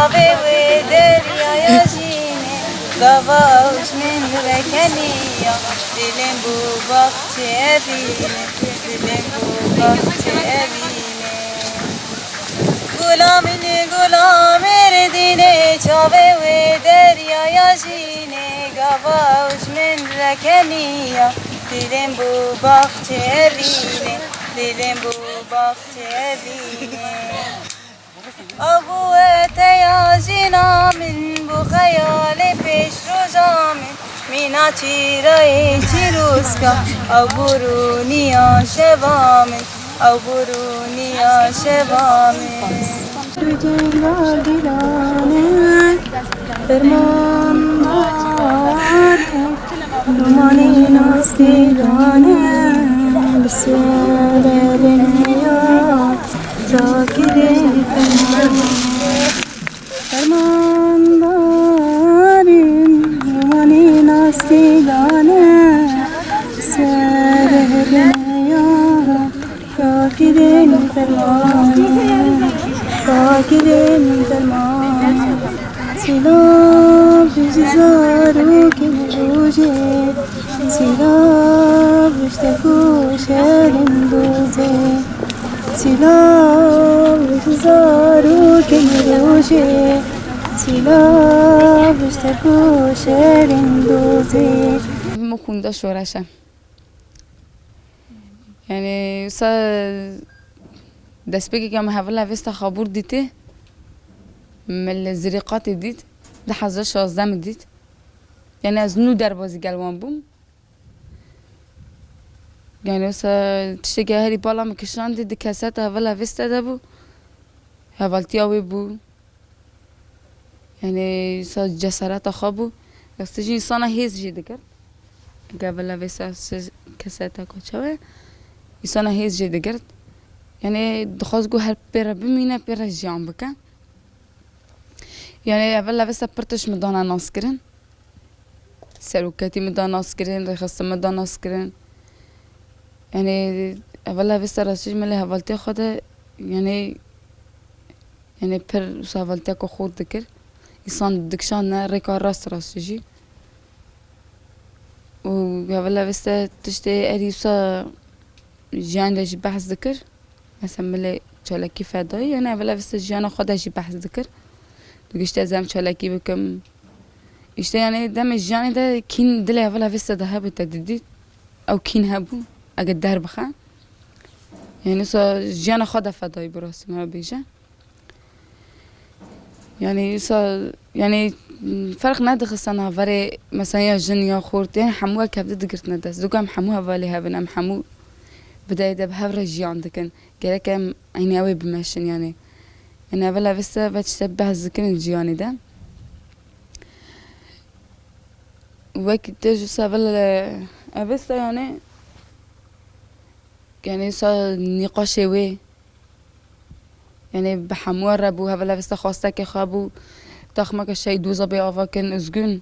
چاوه و دریای جینه گواش من رکنیا دلم بو باغچه بینه دلم بو باغچه بینه گلام ردینه چاوه و دریای جینه گواش من رکنیا دلم بو باغچه بینه دلم بو باغچه بینه آبوت یا جینا من بو خیال پیش روزا من مینا چیرای چیروسکا او برونیا شبا من او برونیا شبا من تو جنگل دیلانه فرمان دارم رومانی ناستیدانه بسیار دنیا ساکرین فرمان داریم رومانی ناستیدانه بسیار دنیا ساکرین فرمان ساکرین فرمان سیلاب زارو که روزه سیلاب اشتکو شرم دوزه سیلاب زارو که روزه سیلاب اشتکو شرم دوزه مخونده شورشم یعنی دست بگی که محول وست خابور دیده مل زریقات دید 2016 دید یعنی از نو در بازی گلوان بوم یعنی تشتگی هری بالا مکشان دید کسات اول وست ده بو اولتی آوی بو یعنی جسارت خوابو یستجی انسان هیز جیده کرد اول وست کسات کچه انسان هیز جیده کرد یعنی دخواست گو هر پیره بمینه پیره جان بکن یعنی اول وست پرتش مدانا ناس کرن سروکتی مدانا ناس کرن رخصت مدانا ناس کرن یعنی اول وست راستش ملی حوالتی خود یعنی پر حوالتی که خود دکر انسان دکشان نه ریکار راستشی و اول وست تشتی اریسا جان داشت بحث ذکر مثلا ملی چالکی فدایی یعنی اول وست جان خودش بحث ذکر دوگشت ازم چالکی بکم اشته یعنی دم جانی ده کین دل اول وست ده هبو تدیدید او کین هبو اگر در بخن یعنی جان خود فدایی براستی ما بیجه یعنی فرق نداره سنا ولی مثلا یا جن یا خورد یعنی هموها کبده دگرت ندست دوگم هموها ولی هبنم همو بدای ده به هر جیان دکن گره که اینی اوی بمشن یعنی اول وسته بچه بعض کن جیانی ده وقتی تجوز اول وسته یعنی نقاش وی یعنی به هموار ربو اول وسته خواسته که خوابو تخمه که شی دوزا به آوا کن ازگون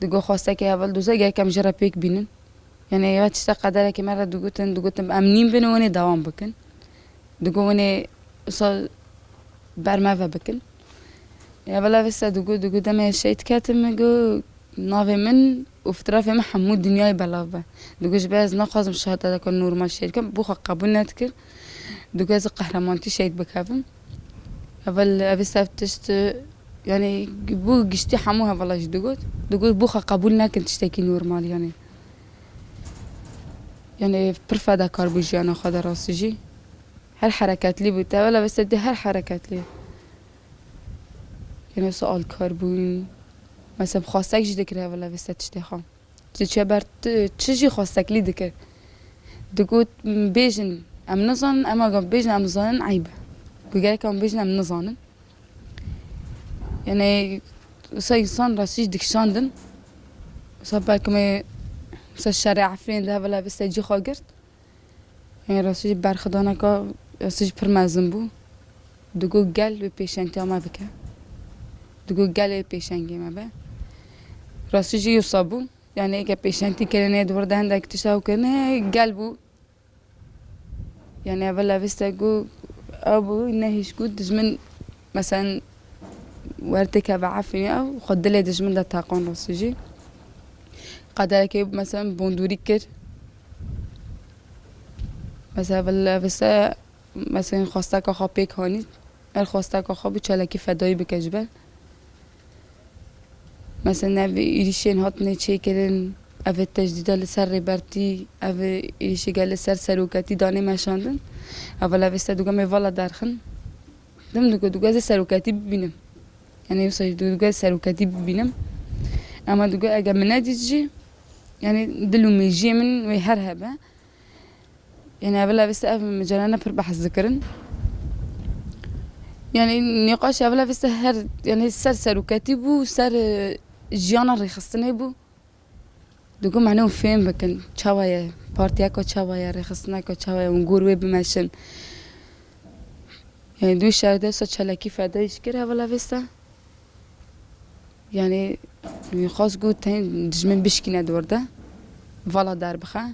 دگو خواسته که اول دوزا گه کم جرا پیک بینن یعنی وقتی قدره که مرا دوگوتن امنیم بینه ونی دوام بکن دگو ونی برمه بکن اول وسته دوگو دم شیت کتم گو ناوی من افتراف من حمود دنیای بلاوه دوگوش باز نخوازم شهادت کن نورمال شید کم بوخ قبول نتکر دوگو از قهرمانتی شید بکفم اول وسته تشت یعنی بو گشتی حموها ولاش دوگو بوخ قبول نکن تشتکی نورمال یعنی پرفاده کار بوجیانا خود راستجی هر حرکت لی بود ولی وسته ده هر حرکت لی یعنی سوال کار بون مثلا خواستک جی دکره ولی وسته تشتی خام چه بر چجی خواستک لی دکر دگو بیجن ام نزان اما گم بیجن ام زانن عیبه گوگره که ام بیجن ام نزانن یعنی انسان راستجی دکشاندن بلکه شرع عفرین ده ولی وسته جی خواه گرد یعنی راستجی برخدانه که راستجی پر مزن بو دگو گل به پیشنتی آمه بکه دگو گل پیشنگی ما به راستجی یوسابو یعنی که پیشنتی کرنه دور دهنده اکتشاو کرنه گل بو یعنی اول وسته گو ابو نه هیچ گود دجمن مثلا ورتك بعفني أو خد لي دجمن ده تاقون راسجي قدر كي مثلا بوندوري كر مثلا بس مثلا خواستك آخا پیک هانید خواستك آخا بو چلکی فدایی بکجبل مثلا نوی ایریشین هات نیچه کرن او تجدیدا لسر ریبرتی او ایریشی گل لسر سروکتی دانه مشاندن اول اوسته دوگا میوالا درخن دم دوگا از سروکتی ببینم یعنی اوسای دوگا سروکتی ببینم اما دوگا اگه من ندیجی یعنی دلو میجی من وی هر هبه يعني أبلا بس مجانا پر بحث ذكرن يعني نقاش أبلا بس هر يعني سر وكاتبو سر جيانا رخصتني بو دوكو معناه فهم بكن شوايا بارتيا كو شوايا رخصتنا كو شوايا ونقول ويب ماشن يعني دو شهر سو شلكي فدا يشكر أبلا بس يعني خاص قلت تين دجمن بشكينا دور ده فلا دار بخا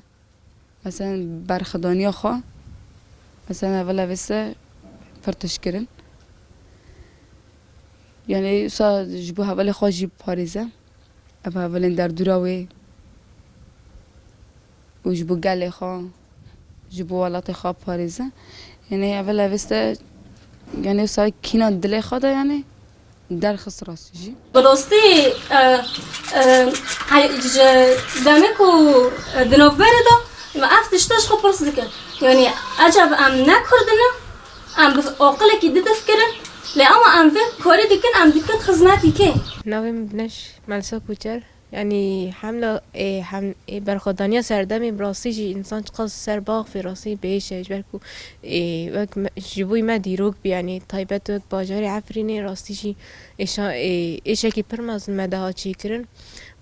مثلا برخدانی خوا مثلا اولا وسه فرتش کرن یعنی سا جبو حوالی خوا جیب پاریزه اولین در دوراوی و جبو گل خوا جبو ولات خوا پاریزه یعنی اولا وسه یعنی سا کینا دل خوا ده یعنی در خس راستی جی براستی دمکو دنوف برده ما افتشتاش خو پرس ذکر يعني عجب ام نکردنه ام بس عقله کی دفکرن لی اما ام في کاری دیکن ام دیکن خدمتی که ناویم بنش ملسا کوچر يعني حملة برخدانية سردمي براسي جي إنسان قص سر باغ في راسي بيش جبركو وك جبوي ما ديروك يعني طيبت وك باجاري عفريني راسي جي إيشا كي برمز مدها تشيكرن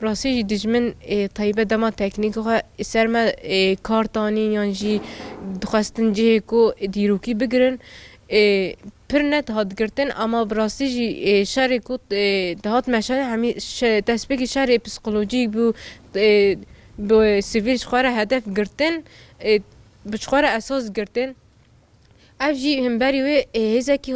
براسي جي دجمن طيبت دما تكنيك سر ما كارتاني يعني جي دخستن جي كو ديروكي بگرن پرنت هات گرتن اما براستی جی شر کو دهات مشان همی تسبیک شر پسیکولوژیک بو سیویل شخوار هدف گرتن بشخوار اساس گرتن اف جی هم بری و هزا کی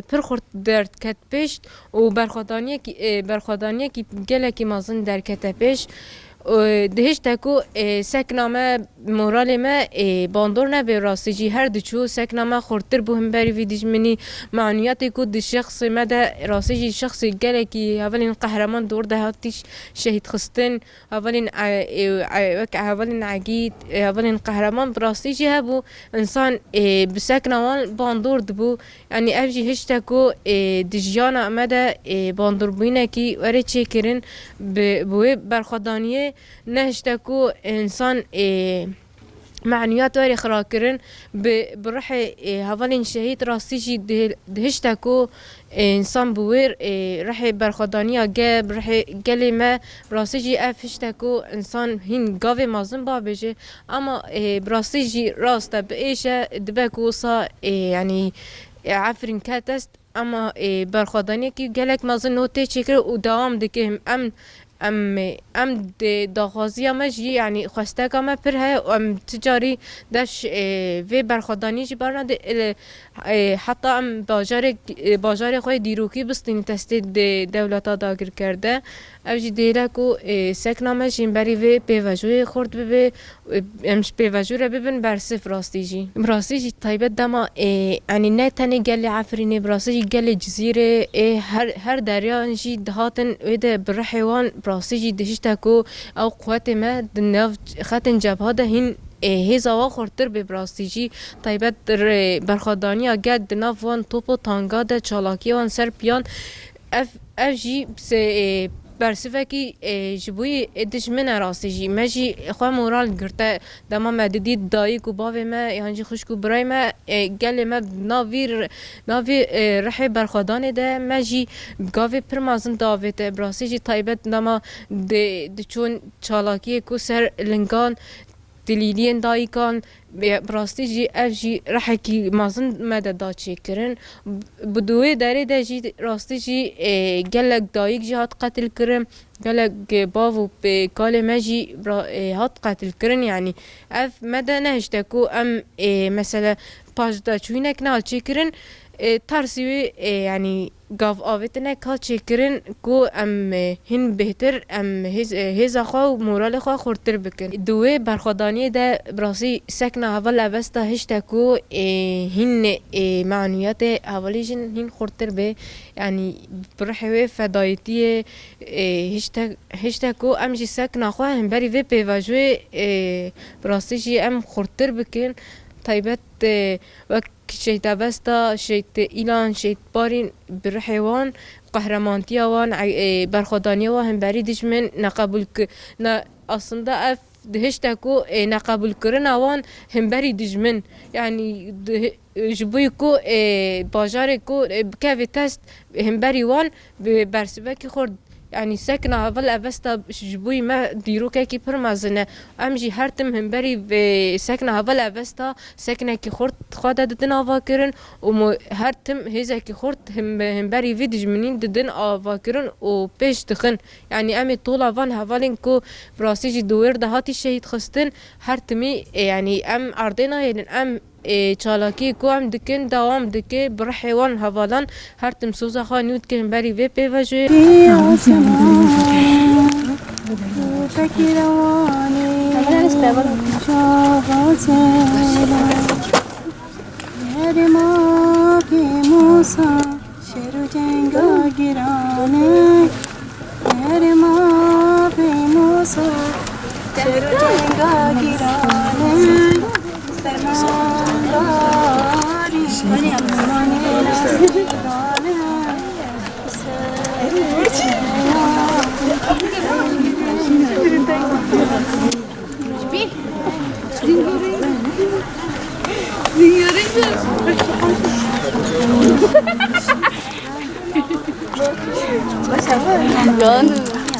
پر خورد درد کت پیش و برخوادانیه کی گله کی مازن در کت پیش دهش تکو سکنامه مورال ما باندور نبی راستی جی هر دچو سکنامه خورتر بو هم بری ویدیش منی معنویاتی کو دی شخص مده راستی جی شخص گله کی اولین قهرمان دور ده هاتیش شهید خستن اولین عقید اولین قهرمان راستی جی هبو انسان بسکنامه باندور دبو یعنی اف جی هش تکو دی جیانا مده باندور بینه کی وره چه کرن بوی برخدانیه نهشتكو إنسان معنويات واري خراكرن بروح هفالين شهيد راستيجي دهشتكو إنسان بوير رح برخدانيا جاب رح جلي ما راستيجي أفشتكو إنسان هين قاوي مازن بابجي أما براستيجي راستا بإيشة دبكو صا يعني عفرين كاتست أما برخدانيا كي جالك مازن نوتي شكر ودوام دكهم ام داغازی مجی یعنی خواسته که ما پر های ام تجاری دش و برخدانی جی برند حتی ام باجار خوی دیروکی بستین تست دولتا داگر کرده اوجی دیره کو سکنامه جیم بری و پیوجوی خورد ببه امش پیوجو ببین برسف راستی جی طیبت دما یعنی نه تنی گلی عفرینی براستی جی گلی جزیره هر دریا جی دهاتن ویده برحیوان براستی جی دهشتکو او قوت ما دنف خطن جبهه ده هین هزا خورتر به براستی جی طیبت برخدانی گد دنف وان توپ و تانگا ده چالاکی وان سر پیان اف جی بسه برسفه کی جبوی ادش من راستی جی مجی خواه مورال گرته دما مددی دایی کو باوی ما یعنی خوش کو برای ما گل ما ناوی رح برخدان ده مجی گاوی پرمازن داویت براستی جی طیبت دما د چون چالاکی کو سر لنگان دلیلین دایی کان براستی جی اف جی رح کی مازن مدد دا چی کرن بدوی داره ده جی راستی جی گلک دایک جی هات قتل کرن گلک باو به کال مجی هات قتل کرن یعنی اف مده نهشتکو ام مثلا پاش دا چوینک نه چی کرن ترسي يعني گاف آویتنه که چکرین کو ام هن بهتر ام هز خوا و مورال خوا خورتر بکن دوی برخوادانی ده براسی سکنه اول اوستا هشتا کو هن معنویات اولیجن هن خورتر به يعني برحوه فدایتی هشتا کو ام جی سکنه خوا هم بری وی پیواجوه براسی جی ام خورتر بکن طيبت وقت شيت أبستا شيت إيلان شيت بارين برحيوان قهرمانتيا وان برخدانيا وهم بريدش من نقبل أصلا أف دهش تكو نقبل كرنا وان هم بريدش من يعني جبويكو باجاركو بكافي تست هم بري وان برسبك خورد يعني ساكنة أول أبستا جبوي ما ديروكا كي برمازنة أمجي هرتم هم بري ساكنة أول أبستا ساكنة كي خورت خوادا ددن آواكرن ومو هرتم هزا كي خورت هم بري فيدج منين ددن آواكرن و بيش دخن يعني أمي طولا فان هفالين كو براسيجي دوير دهاتي شهيد خستن هرتمي يعني أم أردنا يعني أم چالاکی کو هم دکن دوام دکه بر حیوان حوالان هر تم سوزا خانیوت که بری وی پیوجه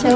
Şey